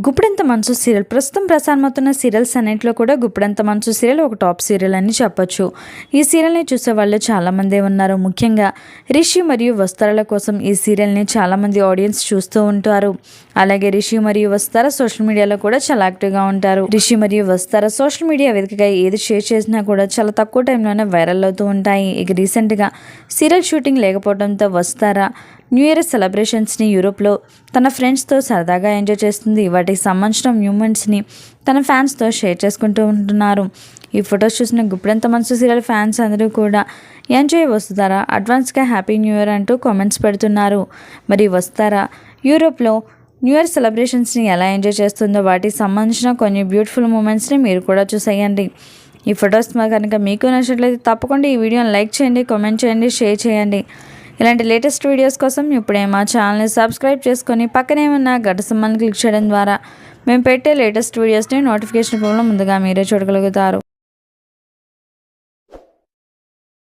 గుప్పెడంత మనసు సీరియల్ ప్రస్తుతం ప్రసారమవుతున్న సీరియల్స్ అన్నింటిలో కూడా గుప్పెడంత మనసు సీరియల్ ఒక టాప్ సీరియల్ అని చెప్పొచ్చు. ఈ సీరియల్ని చూసే వాళ్ళు చాలామందే ఉన్నారు. ముఖ్యంగా రిషి మరియు వస్తారాల కోసం ఈ సీరియల్ని చాలామంది ఆడియన్స్ చూస్తూ ఉంటారు. అలాగే రిషి మరియు వస్తారా సోషల్ మీడియాలో కూడా చాలా యాక్టివ్గా ఉంటారు. రిషి మరియు వస్తారా సోషల్ మీడియా వేదికగా ఏది షేర్ చేసినా కూడా చాలా తక్కువ టైంలోనే వైరల్ అవుతూ ఉంటాయి. ఇక రీసెంట్గా సీరియల్ షూటింగ్ లేకపోవడంతో వస్తారా న్యూ ఇయర్ సెలబ్రేషన్స్ని యూరోప్లో తన ఫ్రెండ్స్తో సరదాగా ఎంజాయ్ చేస్తుంది. వాటికి సంబంధించిన మూమెంట్స్ని తన ఫ్యాన్స్తో షేర్ చేసుకుంటూ ఉంటున్నారు. ఈ ఫొటోస్ చూసిన గుప్పెడంత మనసు సీరియల్ ఫ్యాన్స్ అందరూ కూడా ఎంజాయ్ వస్తారా అడ్వాన్స్గా హ్యాపీ న్యూ ఇయర్ అంటూ కామెంట్స్ పెడుతున్నారు. మరి వస్తారా యూరోప్లో న్యూ ఇయర్ సెలబ్రేషన్స్ని ఎలా ఎంజాయ్ చేస్తుందో వాటికి సంబంధించిన కొన్ని బ్యూటిఫుల్ మూమెంట్స్ని మీరు కూడా చూసేయండి. ఈ ఫొటోస్ కనుక మీకు నచ్చినట్లయితే తప్పకుండా ఈ వీడియోని లైక్ చేయండి, కామెంట్ చేయండి, షేర్ చేయండి. ఇలాంటి లేటెస్ట్ వీడియోస్ కోసం ఇప్పుడే మా ఛానల్ని సబ్స్క్రైబ్ చేసుకొని పక్కనే ఉన్న గంట సింబల్ని క్లిక్ చేయడం ద్వారా మేము పెట్టే లేటెస్ట్ వీడియోస్ని నోటిఫికేషన్ రూపంలో ముందుగా మీరే చూడగలుగుతారు.